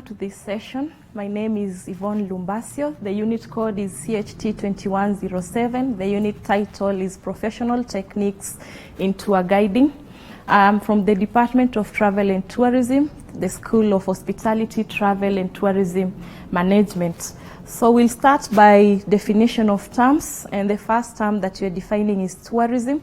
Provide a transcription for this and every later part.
to this session. My name is Yvonne Lumbasio. The unit code is CHT2107. The unit title is Professional Techniques in Tour Guiding. I'm from the Department of Travel and Tourism, the School of Hospitality, Travel and Tourism Management. So we'll start by definition of terms, and the first term that we're defining is tourism.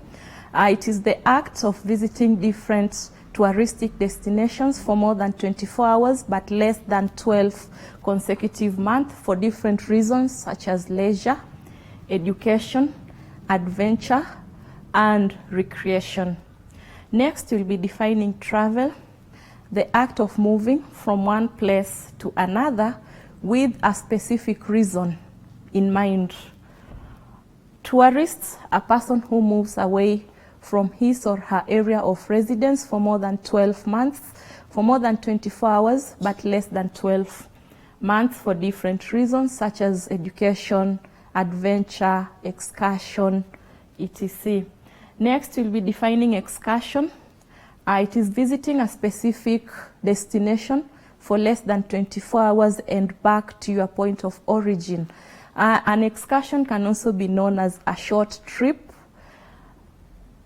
It is the act of visiting different touristic destinations for more than 24 hours but less than 12 consecutive months for different reasons such as leisure, education, adventure, and recreation. Next, we'll be defining travel, the act of moving from one place to another with a specific reason in mind. Tourists, a person who moves away from his or her area of residence for more than 12 months, for more than 24 hours, but less than 12 months for different reasons, such as education, adventure, excursion, etc. Next, we'll be defining excursion. It is visiting a specific destination for less than 24 hours and back to your point of origin. An excursion can also be known as a short trip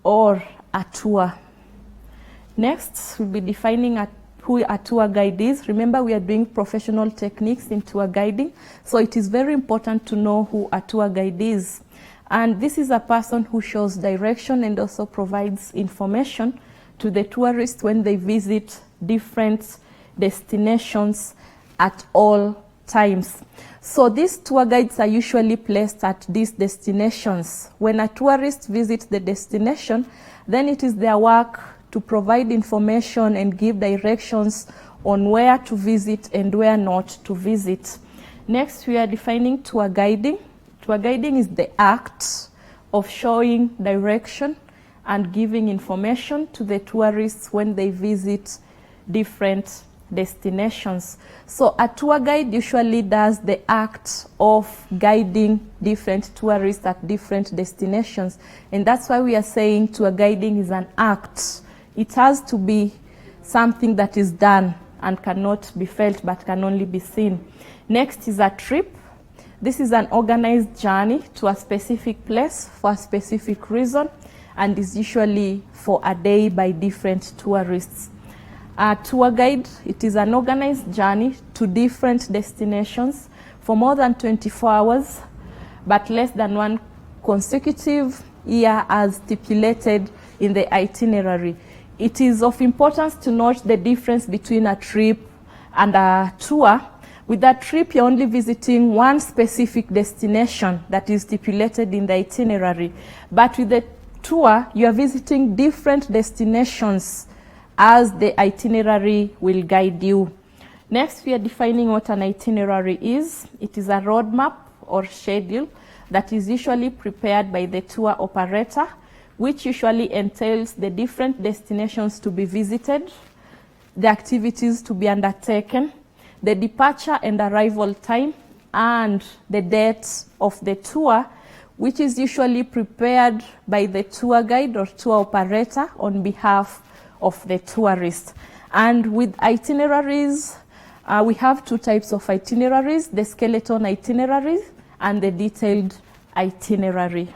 or a tour. Next, we'll be defining who a tour guide is. Remember, we are doing professional techniques in tour guiding, so it is very important to know who a tour guide is. And this is a person who shows direction and also provides information to the tourists when they visit different destinations at all times. So these tour guides are usually placed at these destinations. When a tourist visits the destination, then it is their work to provide information and give directions on where to visit and where not to visit. Next, we are defining tour guiding. Tour guiding is the act of showing direction and giving information to the tourists when they visit different destinations. So a tour guide usually does the act of guiding different tourists at different destinations, and that's why we are saying tour guiding is an act. It has to be something that is done and cannot be felt but can only be seen. Next is a trip. This is an organized journey to a specific place for a specific reason and is usually for a day by different tourists. A tour guide, it is an organized journey to different destinations for more than 24 hours, but less than one consecutive year as stipulated in the itinerary. It is of importance to note the difference between a trip and a tour. With a trip, you're only visiting one specific destination that is stipulated in the itinerary. But with the tour, you are visiting different destinations as the itinerary will guide you. Next, we are defining what an itinerary is. It is a roadmap or schedule that is usually prepared by the tour operator, which usually entails the different destinations to be visited, the activities to be undertaken, the departure and arrival time, and the date of the tour, which is usually prepared by the tour guide or tour operator on behalf of the tourist. And with itineraries, we have two types of itineraries, the skeleton itinerary and the detailed itinerary.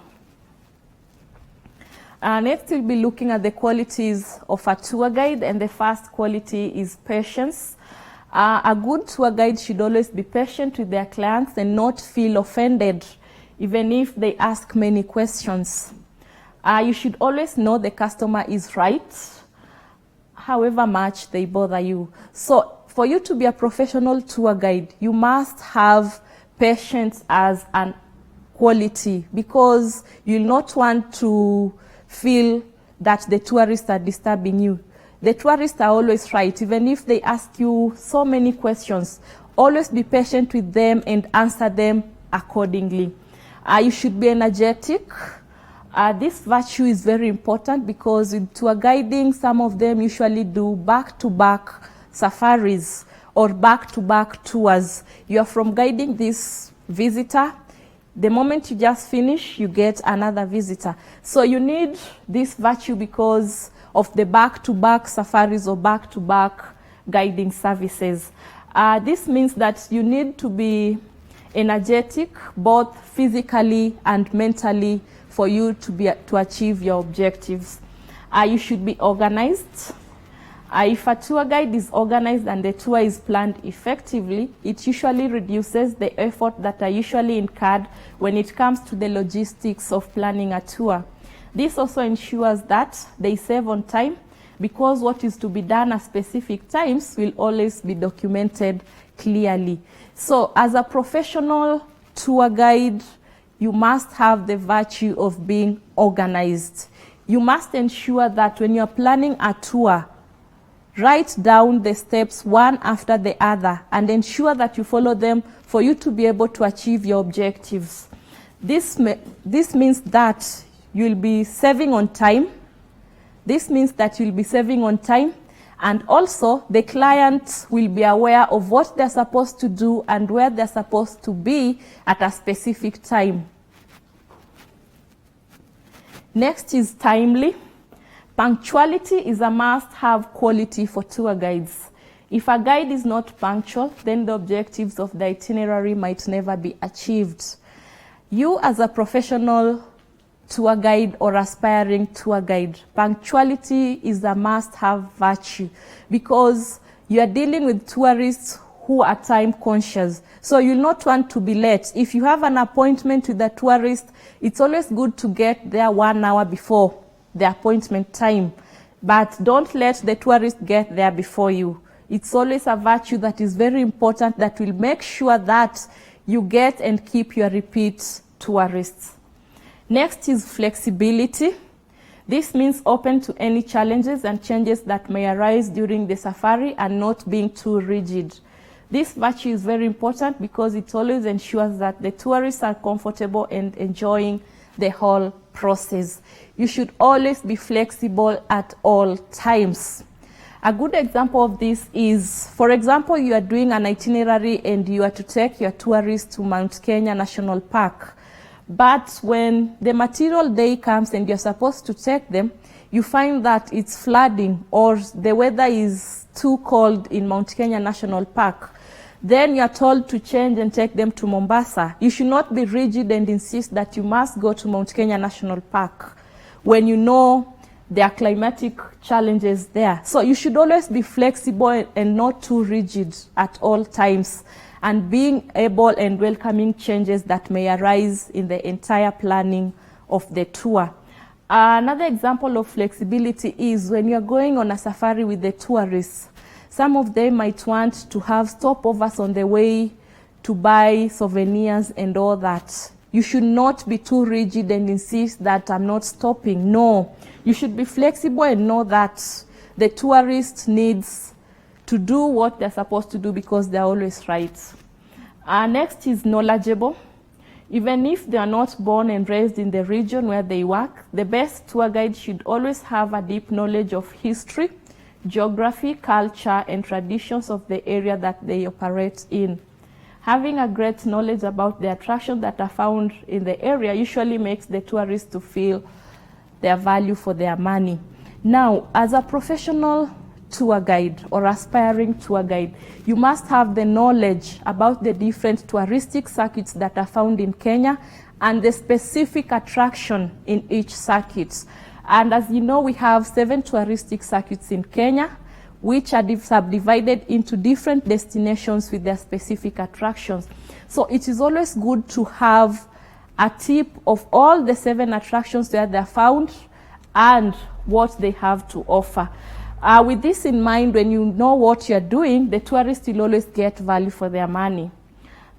Next, we'll be looking at the qualities of a tour guide, and the first quality is patience. A good tour guide should always be patient with their clients and not feel offended even if they ask many questions. You should always know the customer is right, however much they bother you. So for you to be a professional tour guide, you must have patience as an quality, because you'll not want to feel that the tourists are disturbing you. The tourists are always right, even if they ask you so many questions. Always be patient with them and answer them accordingly. You should be energetic. This virtue is very important because with tour guiding, some of them usually do back-to-back safaris or back-to-back tours. You are from guiding this visitor. The moment you just finish, you get another visitor. So you need this virtue because of the back-to-back safaris or back-to-back guiding services. This means that you need to be energetic, both physically and mentally, for you to achieve your objectives. You should be organized. If a tour guide is organized and the tour is planned effectively, it usually reduces the effort that are usually incurred when it comes to the logistics of planning a tour. This also ensures that they save on time, because what is to be done at specific times will always be documented clearly. So as a professional tour guide, you must have the virtue of being organized. You must ensure that when you're planning a tour, write down the steps one after the other and ensure that you follow them for you to be able to achieve your objectives. This means that you'll be saving on time. This means that you'll be saving on time, and also the client will be aware of what they're supposed to do and where they're supposed to be at a specific time. Next is timely. Punctuality is a must-have quality for tour guides. If a guide is not punctual, then the objectives of the itinerary might never be achieved. You as a professional tour guide or aspiring tour guide, punctuality is a must-have virtue, because you are dealing with tourists who are time conscious. So you'll not want to be late. If you have an appointment with a tourist, it's always good to get there 1 hour before the appointment time, but don't let the tourist get there before you. It's always a virtue that is very important, that will make sure that you get and keep your repeat tourists. Next is flexibility. This means open to any challenges and changes that may arise during the safari and not being too rigid. This virtue is very important because it always ensures that the tourists are comfortable and enjoying the whole process. You should always be flexible at all times. A good example of this is, for example, you are doing an itinerary and you are to take your tourists to Mount Kenya National Park. But when the material day comes and you're supposed to take them, you find that it's flooding or the weather is too cold in Mount Kenya National Park. Then you're told to change and take them to Mombasa. You should not be rigid and insist that you must go to Mount Kenya National Park when you know there are climatic challenges there. So you should always be flexible and not too rigid at all times, and being able and welcoming changes that may arise in the entire planning of the tour. Another example of flexibility is when you're going on a safari with the tourists. Some of them might want to have stopovers on the way to buy souvenirs and all that. You should not be too rigid and insist that I'm not stopping. No, you should be flexible and know that the tourist needs to do what they're supposed to do because they're always right. Next is knowledgeable. Even if they are not born and raised in the region where they work, the best tour guide should always have a deep knowledge of history, geography, culture, and traditions of the area that they operate in. Having a great knowledge about the attractions that are found in the area usually makes the tourists to feel their value for their money. Now, as a professional tour guide or aspiring tour guide, you must have the knowledge about the different touristic circuits that are found in Kenya and the specific attraction in each circuit. And as you know, we have 7 touristic circuits in Kenya, which are subdivided into different destinations with their specific attractions. So it is always good to have a tip of all the 7 attractions where they're found and what they have to offer. With this in mind, when you know what you're doing, the tourists will always get value for their money.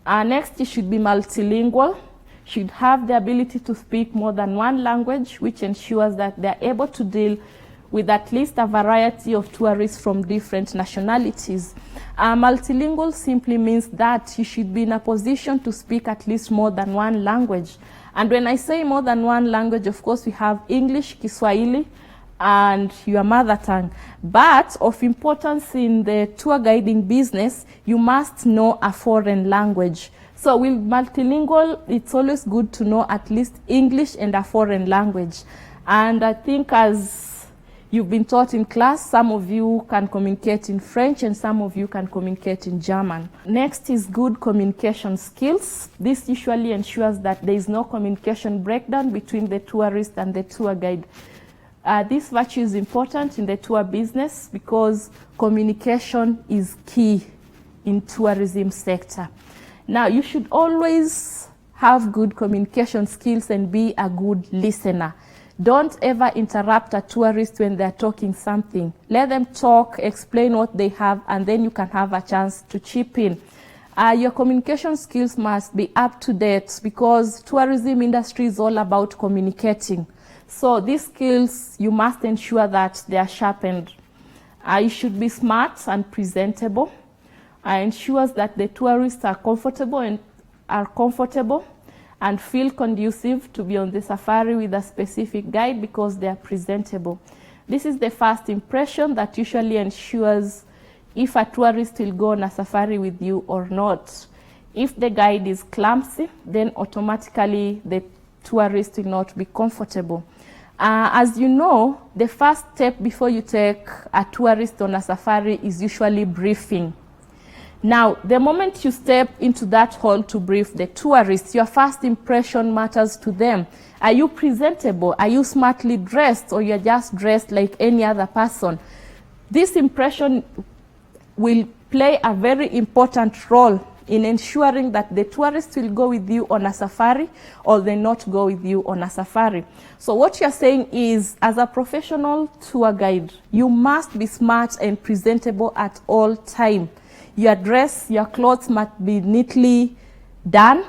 Next, you should be multilingual. Should have the ability to speak more than one language, which ensures that they're able to deal with at least a variety of tourists from different nationalities. Multilingual simply means that you should be in a position to speak at least more than one language. And when I say more than one language, of course, we have English, Kiswahili, and your mother tongue. But of importance in the tour guiding business, you must know a foreign language. So with multilingual, it's always good to know at least English and a foreign language. And I think as you've been taught in class. Some of you can communicate in French and some of you can communicate in German. Next is good communication skills. This usually ensures that there is no communication breakdown between the tourist and the tour guide. This virtue is important in the tour business because communication is key in tourism sector. Now, you should always have good communication skills and be a good listener. Don't ever interrupt a tourist when they're talking something. Let them talk, explain what they have, and then you can have a chance to chip in. Your communication skills must be up to date because tourism industry is all about communicating. So these skills, you must ensure that they are sharpened. You should be smart and presentable. Ensures that the tourists are comfortable and feel conducive to be on the safari with a specific guide because they are presentable. This is the first impression that usually ensures if a tourist will go on a safari with you or not. If the guide is clumsy, then automatically the tourist will not be comfortable. As you know, the first step before you take a tourist on a safari is usually briefing. Now, the moment you step into that hall to brief the tourists, your first impression matters to them. Are you presentable? Are you smartly dressed, or you're just dressed like any other person? This impression will play a very important role in ensuring that the tourists will go with you on a safari or they not go with you on a safari. So what you're saying is, as a professional tour guide, you must be smart and presentable at all time. Your dress, your clothes must be neatly done,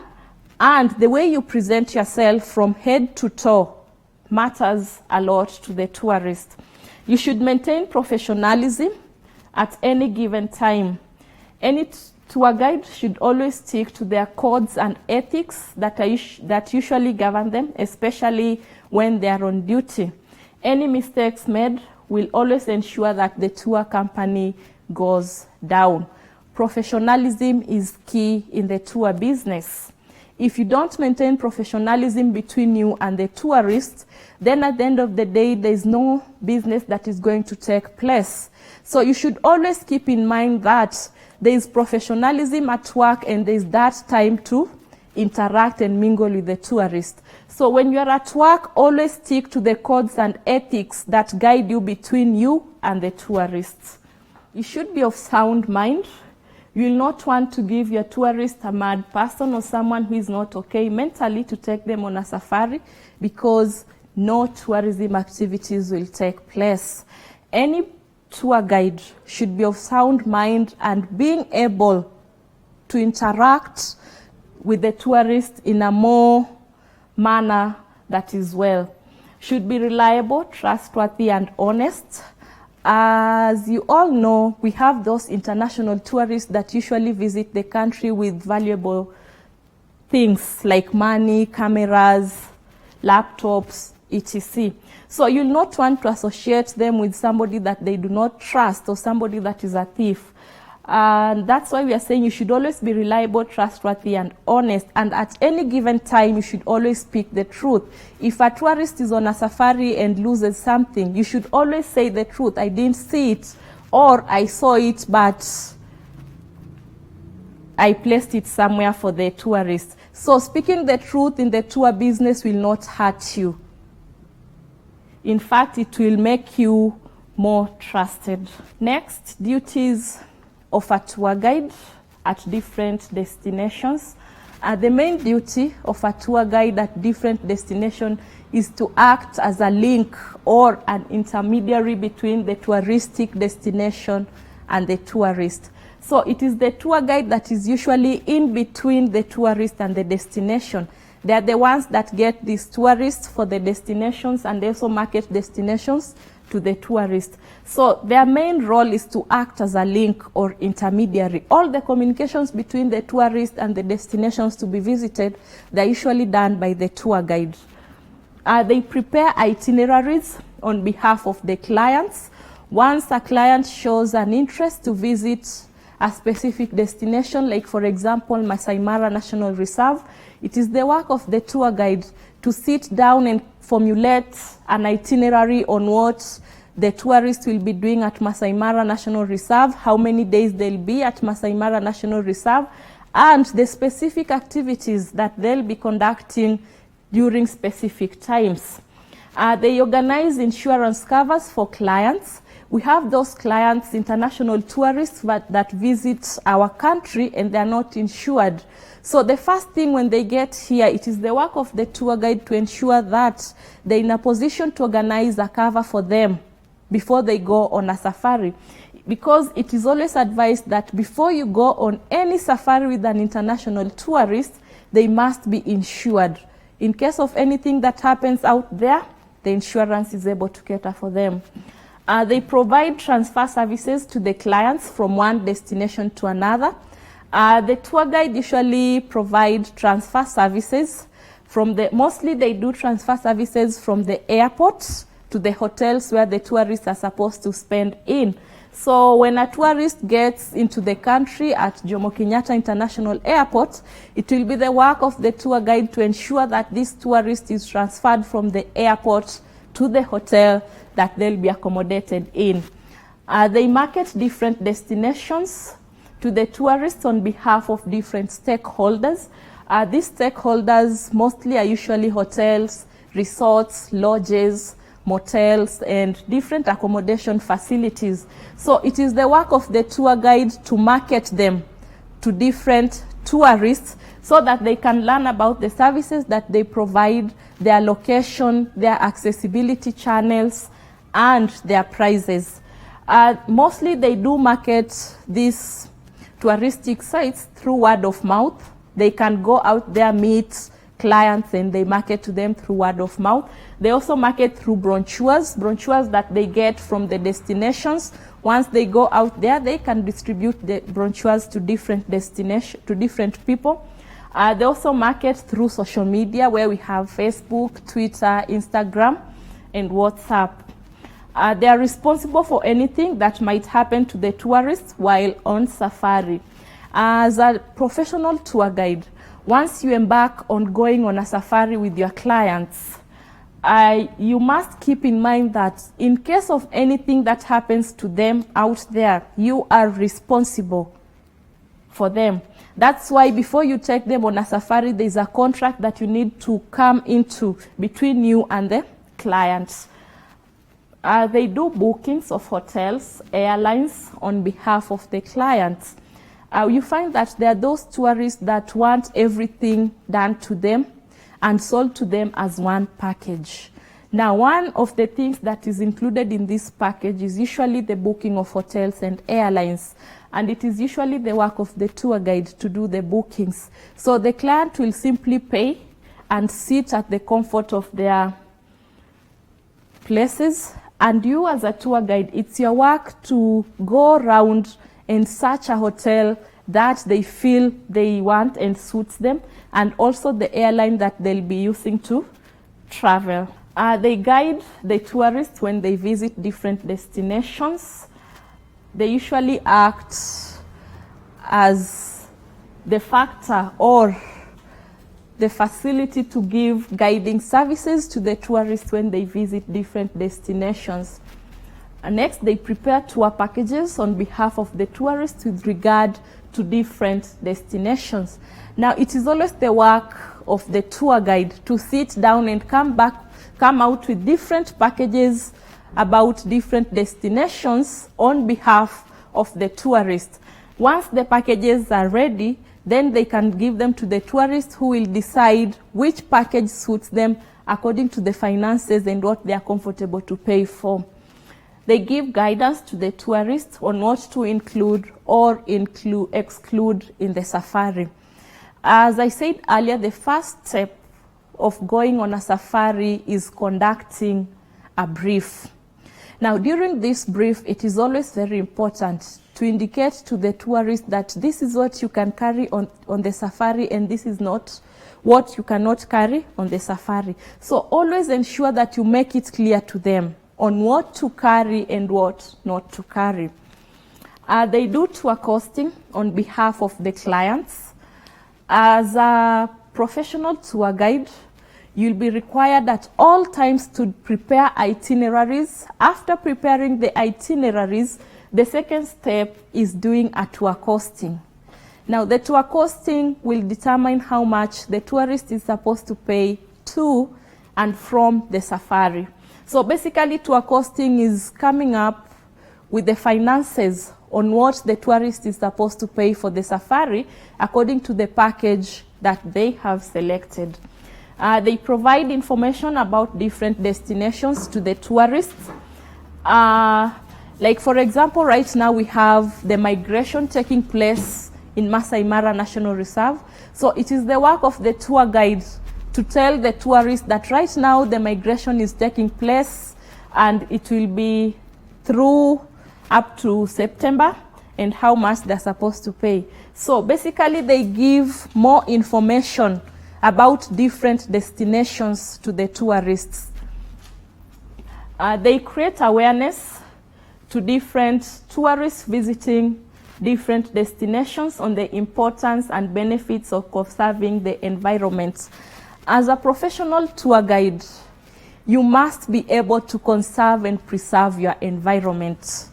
and the way you present yourself from head to toe matters a lot to the tourist. You should maintain professionalism at any given time. Any tour guide should always stick to their codes and ethics that usually govern them, especially when they are on duty. Any mistakes made will always ensure that the tour company goes down. Professionalism is key in the tour business. If you don't maintain professionalism between you and the tourists, then at the end of the day, there is no business that is going to take place. So you should always keep in mind that there is professionalism at work and there is that time to interact and mingle with the tourist. So when you're at work, always stick to the codes and ethics that guide you between you and the tourists. You should be of sound mind. You will not want to give your tourist a mad person or someone who is not okay mentally to take them on a safari, because no tourism activities will take place. Any tour guide should be of sound mind and being able to interact with the tourist in a more manner that is well. Should be reliable, trustworthy, and honest. As you all know, we have those international tourists that usually visit the country with valuable things like money, cameras, laptops, etc. So you'll not want to associate them with somebody that they do not trust or somebody that is a thief. And that's why we are saying you should always be reliable, trustworthy, and honest. And at any given time, you should always speak the truth. If a tourist is on a safari and loses something, you should always say the truth. I didn't see it, or I saw it, but I placed it somewhere for the tourist. So speaking the truth in the tour business will not hurt you. In fact, it will make you more trusted. Next, duties of a tour guide at different destinations. The main duty of a tour guide at different destinations is to act as a link or an intermediary between the touristic destination and the tourist. So it is the tour guide that is usually in between the tourist and the destination. They are the ones that get these tourists for the destinations, and they also market destinations to the tourist. So their main role is to act as a link or intermediary. All the communications between the tourist and the destinations to be visited, they're usually done by the tour guide. They prepare itineraries on behalf of the clients. Once a client shows an interest to visit a specific destination, like for example, Masai Mara National Reserve, it is the work of the tour guide to sit down and formulate an itinerary on what the tourists will be doing at Masai Mara National Reserve, how many days they'll be at Masai Mara National Reserve, and the specific activities that they'll be conducting during specific times. They organize insurance covers for clients. We have those clients, international tourists that visit our country and they're not insured. So the first thing when they get here, it is the work of the tour guide to ensure that they're in a position to organize a cover for them before they go on a safari. Because it is always advised that before you go on any safari with an international tourist, they must be insured. In case of anything that happens out there, the insurance is able to cater for them. They provide transfer services to the clients from one destination to another. The tour guide usually provide transfer services mostly they do transfer services from the airport to the hotels where the tourists are supposed to spend in. So when a tourist gets into the country at Jomo Kenyatta International Airport, it will be the work of the tour guide to ensure that this tourist is transferred from the airport to the hotel that they'll be accommodated in. They market different destinations to the tourists on behalf of different stakeholders. These stakeholders mostly are usually hotels, resorts, lodges, motels, and different accommodation facilities. So it is the work of the tour guide to market them to different tourists so that they can learn about the services that they provide, their location, their accessibility channels, and their prices. Mostly they do market these touristic sites through word of mouth. They can go out there, meet clients, and they market to them through word of mouth. They also market through brochures that they get from the destinations. Once they go out there, they can distribute the brochures to different destinations, to different people. They also market through social media, where we have Facebook, Twitter, Instagram, and WhatsApp. They are responsible for anything that might happen to the tourists while on safari. As a professional tour guide, once you embark on going on a safari with your clients, you must keep in mind that in case of anything that happens to them out there, you are responsible for them. That's why before you take them on a safari, there's a contract that you need to come into between you and the clients. They do bookings of hotels, airlines on behalf of the clients. You find that there are those tourists that want everything done to them and sold to them as one package. Now, one of the things that is included in this package is usually the booking of hotels and airlines. And it is usually the work of the tour guide to do the bookings. So the client will simply pay and sit at the comfort of their places. And you as a tour guide, it's your work to go around and search a hotel that they feel they want and suits them, and also the airline that they'll be using to travel. They guide the tourists when they visit different destinations. They usually act as the factor or the facility to give guiding services to the tourists when they visit different destinations. Next, they prepare tour packages on behalf of the tourists with regard to different destinations. Now, it is always the work of the tour guide to sit down and come out with different packages about different destinations on behalf of the tourists. Once the packages are ready, then they can give them to the tourists, who will decide which package suits them according to the finances and what they are comfortable to pay for. They give guidance to the tourists on what to include or exclude in the safari. As I said earlier, the first step of going on a safari is conducting a brief. Now, during this brief, it is always very important to indicate to the tourist that this is what you can carry on the safari and this is not what you cannot carry on the safari. So always ensure that you make it clear to them on what to carry and what not to carry. They do tour costing on behalf of the clients. As a professional tour guide, You'll be required at all times to prepare itineraries. After preparing the itineraries, the second step is doing a tour costing. Now, the tour costing will determine how much the tourist is supposed to pay to and from the safari. So basically, tour costing is coming up with the finances on what the tourist is supposed to pay for the safari according to the package that they have selected. They provide information about different destinations to the tourists. Like for example, right now we have the migration taking place in Masai Mara National Reserve. So it is the work of the tour guide to tell the tourists that right now the migration is taking place and it will be through up to September and how much they're supposed to pay. So basically they give more information about different destinations to the tourists. They create awareness to different tourists visiting different destinations on the importance and benefits of conserving the environment. As a professional tour guide, you must be able to conserve and preserve your environment.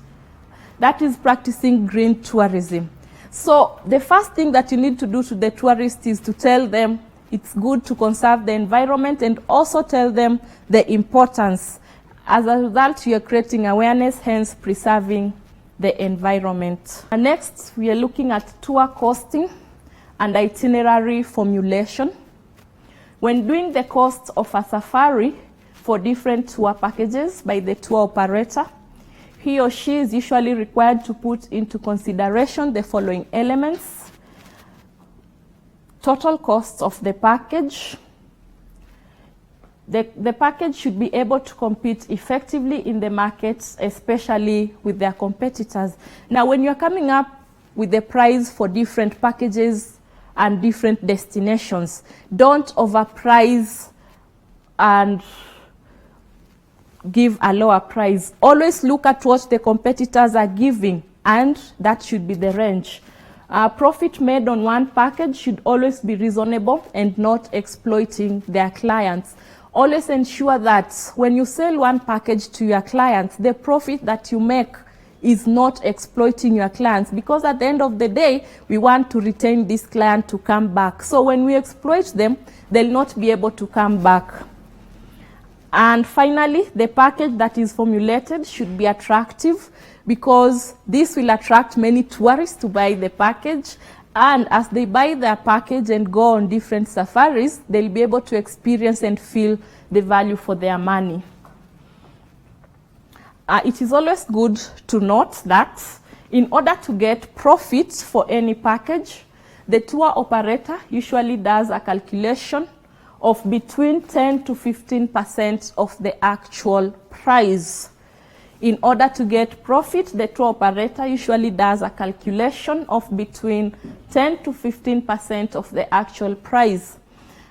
That is practicing green tourism. So the first thing that you need to do to the tourists is to tell them it's good to conserve the environment and also tell them the importance. As a result, you are creating awareness, hence preserving the environment. And next, we are looking at tour costing and itinerary formulation. When doing the cost of a safari for different tour packages by the tour operator, he or she is usually required to put into consideration the following elements: total cost of the package. The package should be able to compete effectively in the markets, especially with their competitors. Now, when you're coming up with the price for different packages and different destinations, don't overprice and give a lower price. Always look at what the competitors are giving, and that should be the range. Profit made on one package should always be reasonable and not exploiting their clients. Always ensure that when you sell one package to your clients, the profit that you make is not exploiting your clients, because at the end of the day, we want to retain this client to come back. So when we exploit them, they'll not be able to come back. And finally, the package that is formulated should be attractive, because this will attract many tourists to buy the package. And as they buy their package and go on different safaris, they'll be able to experience and feel the value for their money. It is always good to note that in order to get profit for any package, the tour operator usually does a calculation of between 10 to 15% of the actual price. In order to get profit, the tour operator usually does a calculation of between 10 to 15% of the actual price.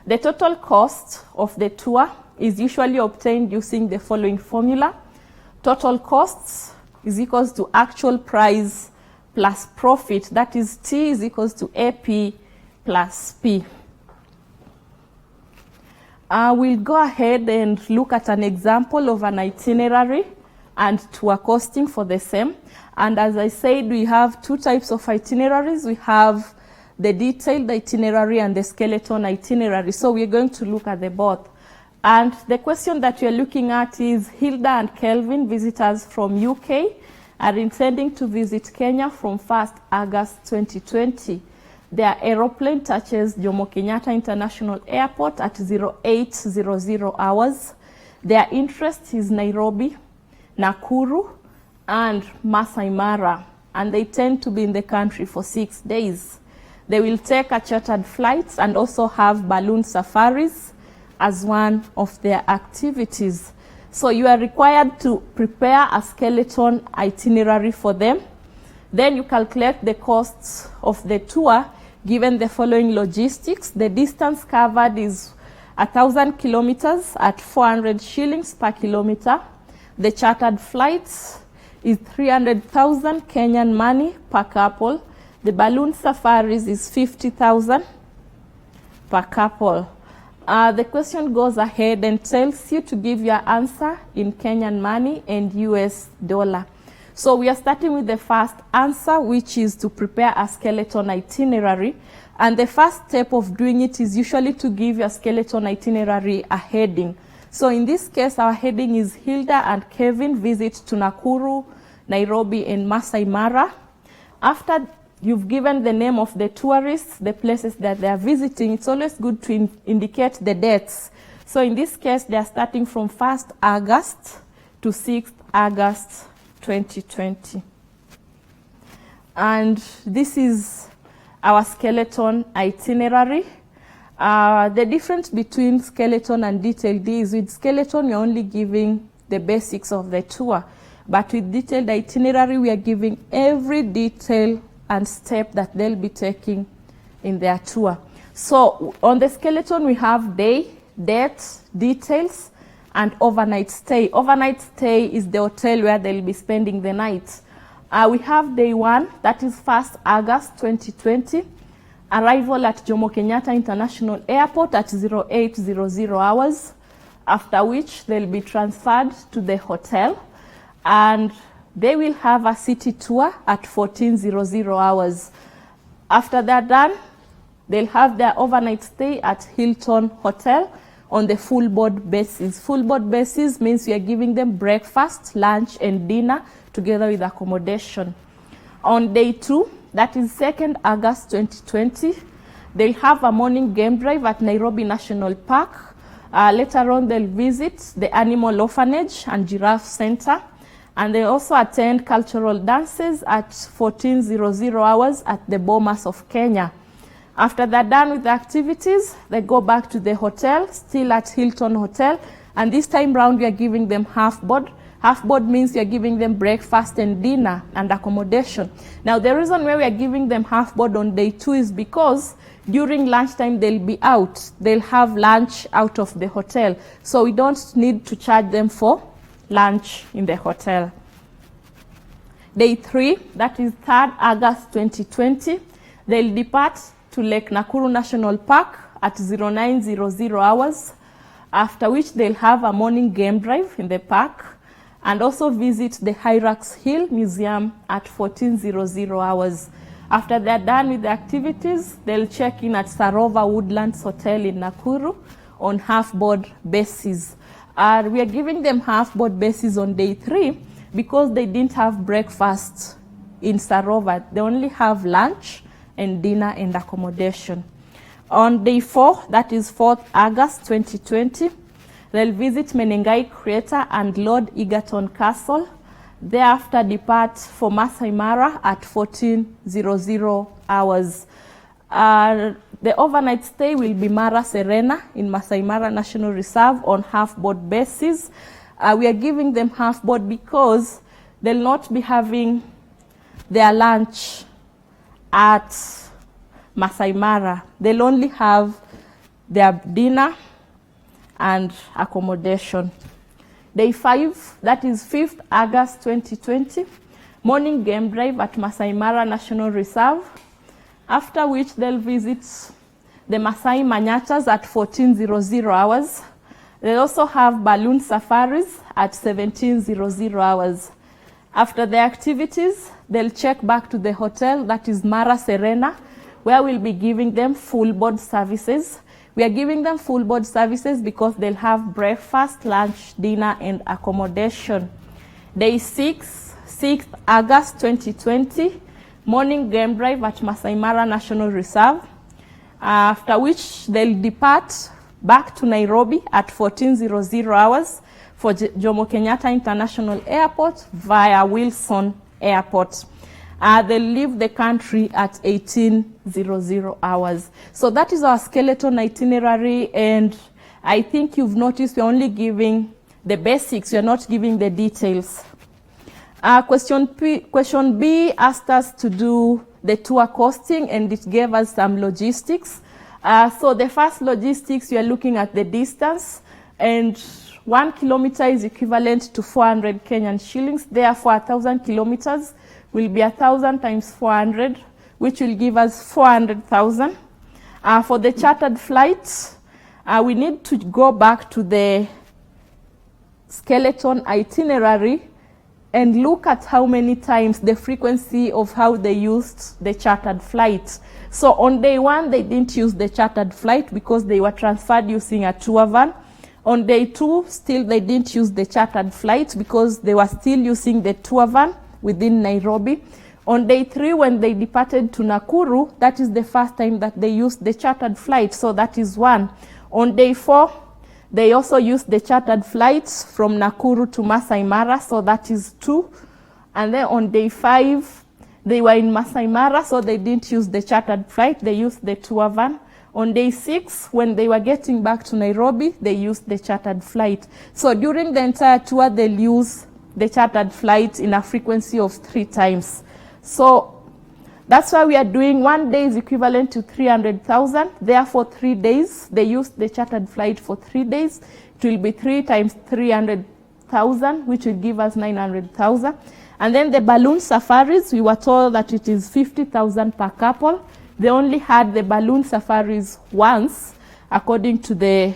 The total cost of the tour is usually obtained using the following formula. Total costs is equals to actual price plus profit. That is T is equals to AP plus P. We'll go ahead and look at an example of an itinerary and tour costing for the same. And as I said, we have two types of itineraries. We have the detailed itinerary and the skeleton itinerary. So we're going to look at the both. And the question that we're looking at is Hilda and Kelvin, visitors from UK, are intending to visit Kenya from 1st August 2020. Their aeroplane touches Jomo Kenyatta International Airport at 0800 hours. Their interest is Nairobi, Nakuru, and Masai Mara, and they tend to be in the country for 6 days. They will take a chartered flights and also have balloon safaris as one of their activities. So you are required to prepare a skeleton itinerary for them. Then you calculate the costs of the tour given the following logistics. The distance covered is 1,000 kilometers at 400 shillings per kilometer. The chartered flights is 300,000 Kenyan money per couple. The balloon safaris is 50,000 per couple. The question goes ahead and tells you to give your answer in Kenyan money and US dollar. So we are starting with the first answer, which is to prepare a skeleton itinerary. And the first step of doing it is usually to give your skeleton itinerary a heading. So in this case, our heading is Hilda and Kevin visit to Nakuru, Nairobi, and Masai Mara. After you've given the name of the tourists, the places that they are visiting, it's always good to indicate the dates. So in this case, they are starting from 1st August to 6th August 2020. And this is our skeleton itinerary. The difference between skeleton and detailed is with skeleton, you're only giving the basics of the tour. But with detailed itinerary, we are giving every detail and step that they'll be taking in their tour. So on the skeleton, we have day, date, details, and overnight stay. Overnight stay is the hotel where they'll be spending the night. We have day 1, that is 1st August 2020. Arrival at Jomo Kenyatta International Airport at 0800 hours, after which they'll be transferred to the hotel, and they will have a city tour at 1400 hours. After they're done, they'll have their overnight stay at Hilton Hotel on the full board basis. Full board basis means we are giving them breakfast, lunch, and dinner together with accommodation. On day 2, that is 2nd August 2020, they'll have a morning game drive at Nairobi National Park. Later on, they'll visit the Animal Orphanage and Giraffe Center. And they also attend cultural dances at 1400 hours at the Bomas of Kenya. After they're done with the activities, they go back to the hotel, still at Hilton Hotel. And this time round, we are giving them half board. Half board means you're giving them breakfast and dinner and accommodation. Now, the reason why we are giving them half board on day 2 is because during lunchtime, they'll be out. They'll have lunch out of the hotel. So we don't need to charge them for lunch in the hotel. Day 3, that is 3rd August 2020, they'll depart to Lake Nakuru National Park at 0900 hours, after which they'll have a morning game drive in the park and also visit the Hyrax Hill Museum at 1400 hours. After they're done with the activities, they'll check in at Sarova Woodlands Hotel in Nakuru on half-board basis. We are giving them half-board basis on day 3 because they didn't have breakfast in Sarova. They only have lunch and dinner and accommodation. On day 4, that is 4th August 2020, they'll visit Menengai Crater and Lord Egerton Castle. Thereafter depart for Masai Mara at 1400 hours. The overnight stay will be Mara Serena in Masai Mara National Reserve on half-board basis. We are giving them half-board because they'll not be having their lunch at Masai Mara. They'll only have their dinner and accommodation. Day 5, that is 5th August 2020, morning game drive at Masai Mara National Reserve, after which they'll visit the Masai Manyatas at 1400 hours. They'll also have balloon safaris at 1700 hours. After the activities, they'll check back to the hotel, that is Mara Serena, where we'll be giving them full board services. We are giving them full board services because they'll have breakfast, lunch, dinner, and accommodation. Day 6, 6th August 2020, morning game drive at Masai Mara National Reserve, after which they'll depart back to Nairobi at 1400 hours for Jomo Kenyatta International Airport via Wilson Airport. They'll leave the country at 1800 hours. So that is our skeleton itinerary, and I think you've noticed we're only giving the basics, we're not giving the details. Question B asked us to do the tour costing, and it gave us some logistics. So the first logistics, you're looking at the distance, and 1 kilometer is equivalent to 400 Kenyan shillings. Therefore, 1,000 kilometers will be 1,000 times 400, which will give us 400,000. For the chartered flights, we need to go back to the skeleton itinerary and look at how many times, the frequency of how they used the chartered flight. So on day 1, they didn't use the chartered flight because they were transferred using a tour van. On day 2, still they didn't use the chartered flight because they were still using the tour van within Nairobi. On day 3, when they departed to Nakuru, that is the first time that they used the chartered flight, so that is 1. On day 4, they also used the chartered flights from Nakuru to Masai Mara, so that is 2. And then on day 5, they were in Masai Mara, so they didn't use the chartered flight, they used the tour van. On day 6, when they were getting back to Nairobi, they used the chartered flight. So during the entire tour, they'll use the chartered flight in a frequency of 3 times. So that's why we are doing 1 day is equivalent to 300,000. Therefore, 3 days, they used the chartered flight for 3 days. It will be 3 times 300,000, which will give us 900,000. And then the balloon safaris, we were told that it is 50,000 per couple. They only had the balloon safaris once, according to the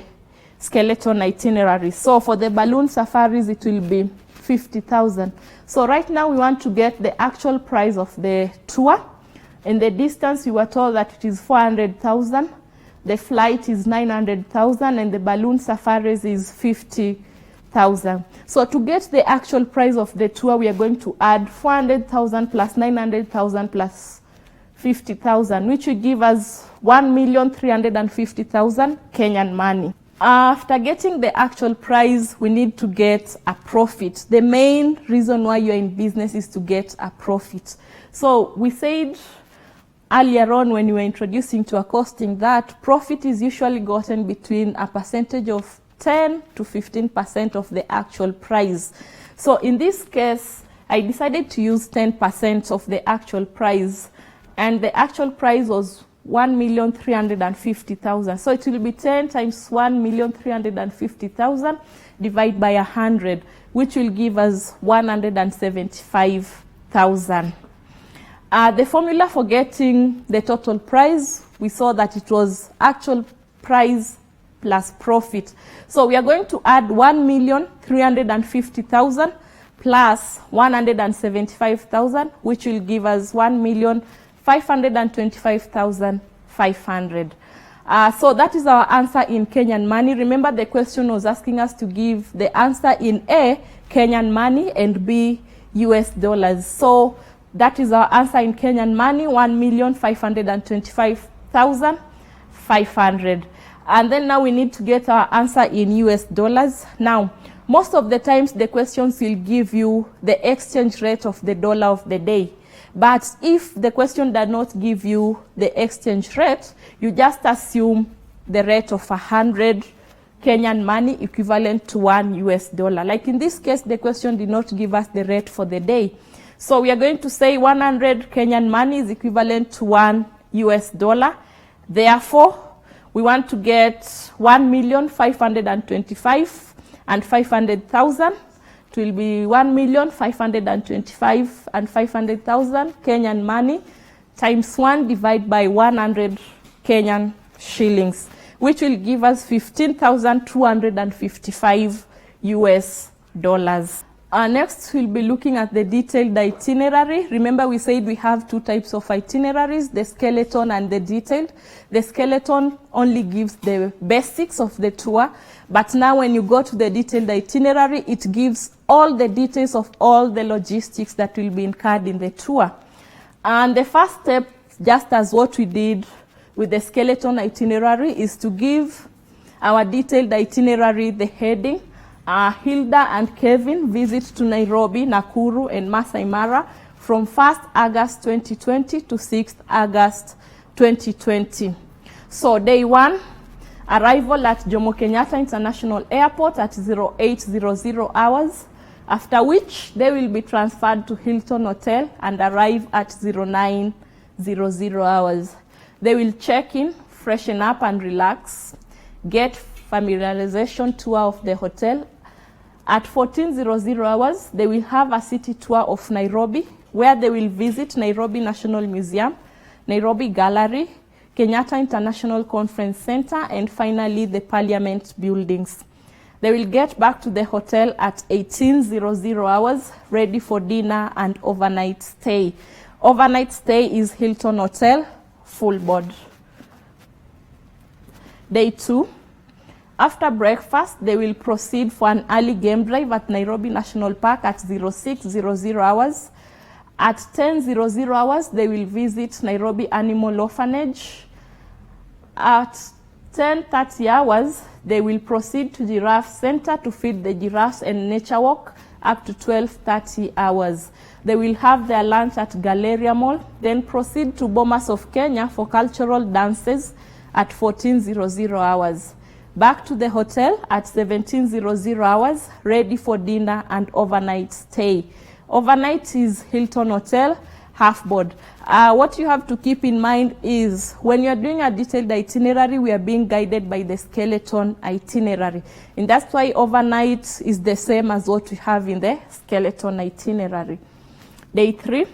skeleton itinerary. So for the balloon safaris, it will be 50,000. So right now we want to get the actual price of the tour. In the distance, we were told that it is 400,000. The flight is 900,000 and the balloon safaris is 50,000. So to get the actual price of the tour, we are going to add 400,000 plus 900,000 plus 50,000, which will give us 1,350,000 Kenyan money. After getting the actual price, we need to get a profit. The main reason why you're in business is to get a profit. So we said earlier on when we were introducing to our costing that profit is usually gotten between a percentage of 10 to 15% of the actual price. So in this case, I decided to use 10% of the actual price, and the actual price was 1,350,000. So it will be 10 times 1,350,000 divided by 100, which will give us 175,000. The formula for getting the total price, we saw that it was actual price plus profit. So we are going to add 1,350,000 plus 175,000, which will give us 1,525,500. So that is our answer in Kenyan money. Remember, the question was asking us to give the answer in A, Kenyan money, and B, US dollars. So that is our answer in Kenyan money, 1,525,500. And then now we need to get our answer in US dollars. Now, most of the times the questions will give you the exchange rate of the dollar of the day. But if the question does not give you the exchange rate, you just assume the rate of 100 Kenyan money equivalent to $1 US. Like in this case, the question did not give us the rate for the day. So we are going to say 100 Kenyan money is equivalent to $1 US. Therefore, we want to get 1,525,000 and 500,000. It will be 1,525,000 and 500,000 Kenyan money times 1 divided by 100 Kenyan shillings, which will give us 15,255 US dollars. Next, we'll be looking at the detailed itinerary. Remember, we said we have 2 types of itineraries, the skeleton and the detailed. The skeleton only gives the basics of the tour, but now when you go to the detailed itinerary, it gives all the details of all the logistics that will be incurred in the tour. And the first step, just as what we did with the skeleton itinerary, is to give our detailed itinerary the heading. Hilda and Kevin visit to Nairobi, Nakuru, and Masai Mara from 1st August 2020 to 6th August 2020. So day 1, arrival at Jomo Kenyatta International Airport at 0800 hours, after which they will be transferred to Hilton Hotel and arrive at 0900 hours. They will check in, freshen up and relax, get familiarization tour of the hotel. At 1400 hours, they will have a city tour of Nairobi, where they will visit Nairobi National Museum, Nairobi Gallery, Kenyatta International Conference Center, and finally the Parliament buildings. They will get back to the hotel at 18:00 hours, ready for dinner and overnight stay. Overnight stay is Hilton Hotel, full board. Day 2. After breakfast, they will proceed for an early game drive at Nairobi National Park at 06:00 hours. At 10:00 hours, they will visit Nairobi Animal Orphanage. At 10:30 hours, they will proceed to Giraffe Center to feed the giraffes and nature walk up to 12:30 hours. They will have their lunch at Galleria Mall, then proceed to Bomas of Kenya for cultural dances at 14:00 hours. Back to the hotel at 17:00 hours, ready for dinner and overnight stay. Overnight is Hilton Hotel, half board. What you have to keep in mind is when you're doing a detailed itinerary, we are being guided by the skeleton itinerary. And that's why overnight is the same as what we have in the skeleton itinerary. Day 3,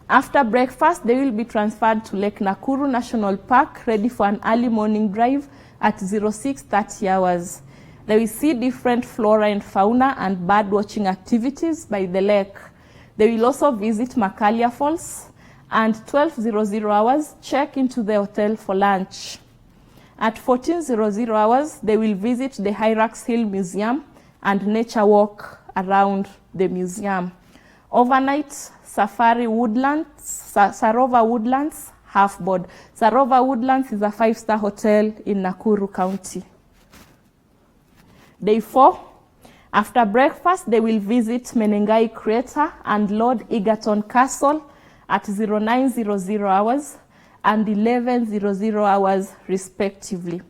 after breakfast, they will be transferred to Lake Nakuru National Park, ready for an early morning drive at 06:30 hours. They will see different flora and fauna and bird watching activities by the lake. They will also visit Makalia Falls, and 12:00 hours, check into the hotel for lunch. At 14:00 hours, they will visit the Hyrax Hill Museum and nature walk around the museum. Overnight, Safari Woodlands, Sarova Woodlands, half board. Sarova Woodlands is a 5-star hotel in Nakuru County. Day 4, after breakfast, they will visit Menengai Crater and Lord Egerton Castle at 09:00 hours and 11:00 hours respectively.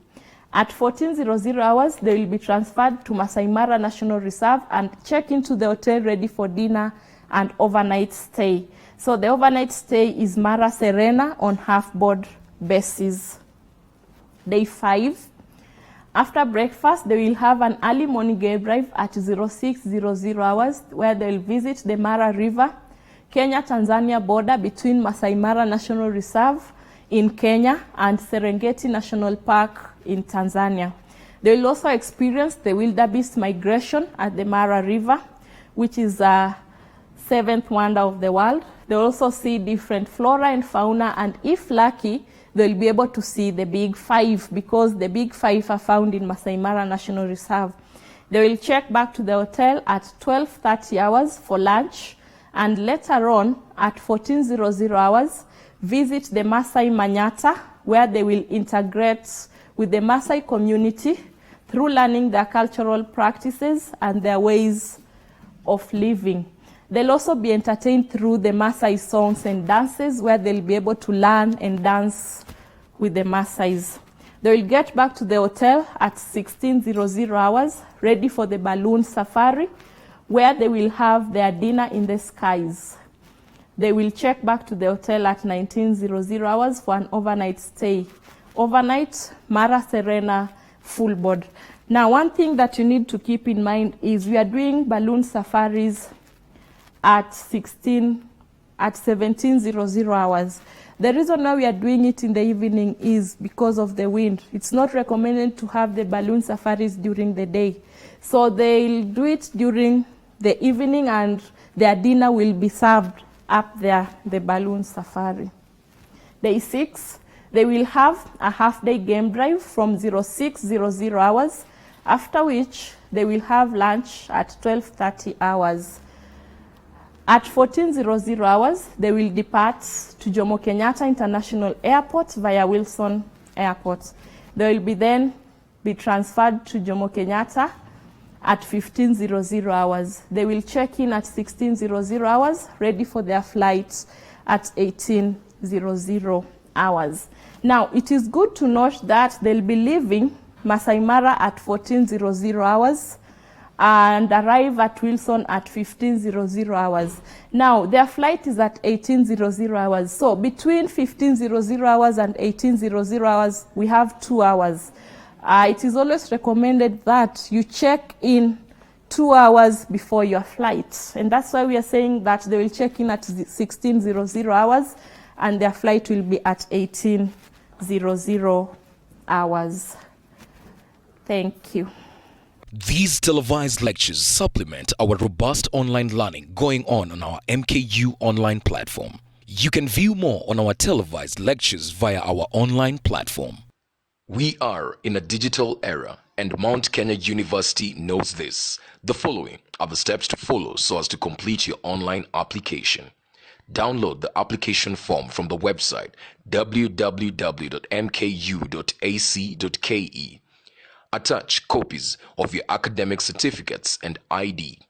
At 14:00 hours, they will be transferred to Masai Mara National Reserve and check into the hotel ready for dinner and overnight stay. So the overnight stay is Mara Serena on half-board basis. Day 5, after breakfast, they will have an early morning game drive at 06:00 hours, where they will visit the Mara River, Kenya-Tanzania border between Masai Mara National Reserve in Kenya and Serengeti National Park in Tanzania. They will also experience the wildebeest migration at the Mara River, which is a 7th wonder of the world. They'll also see different flora and fauna, and if lucky, they'll be able to see the big 5 because the big 5 are found in Masai Mara National Reserve. They will check back to the hotel at 12:30 hours for lunch, and later on at 14:00 hours, visit the Masai Manyata, where they will integrate with the Masai community through learning their cultural practices and their ways of living. They'll also be entertained through the Maasai songs and dances, where they'll be able to learn and dance with the Maasais. They will get back to the hotel at 16:00 hours, ready for the balloon safari, where they will have their dinner in the skies. They will check back to the hotel at 19:00 hours for an overnight stay. Overnight, Mara Serena, full board. Now, one thing that you need to keep in mind is we are doing balloon safaris at 17:00 hours. The reason why we are doing it in the evening is because of the wind. It's not recommended to have the balloon safaris during the day. So they'll do it during the evening, and their dinner will be served up there, the balloon safari. Day 6, they will have a half-day game drive from 06:00 hours, after which they will have lunch at 12:30 hours. At 14:00 hours, they will depart to Jomo Kenyatta International Airport via Wilson Airport. They will then be transferred to Jomo Kenyatta at 15:00 hours. They will check in at 16:00 hours, ready for their flight at 18:00 hours. Now, it is good to note that they'll be leaving Masai Mara at 14:00 hours and arrive at Wilson at 15:00 hours. Now, their flight is at 18:00 hours. So between 15:00 hours and 18:00 hours, we have 2 hours. It is always recommended that you check in 2 hours before your flight. And that's why we are saying that they will check in at 16:00 hours and their flight will be at 18:00 hours. Thank you. These televised lectures supplement our robust online learning going on our MKU online platform. You can view more on our televised lectures via our online platform. We are in a digital era, and Mount Kenya University knows this. The following are the steps to follow so as to complete your online application. Download the application form from the website www.mku.ac.ke. Attach copies of your academic certificates and ID.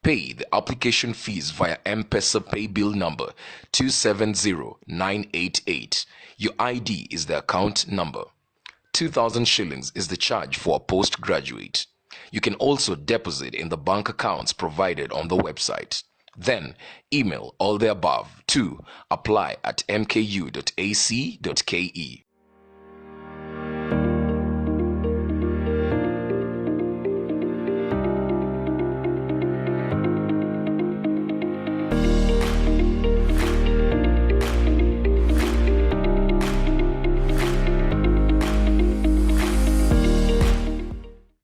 Pay the application fees via M-Pesa pay bill number 270988. Your ID is the account number. 2,000 shillings is the charge for a postgraduate. You can also deposit in the bank accounts provided on the website. Then email all the above to apply@mku.ac.ke.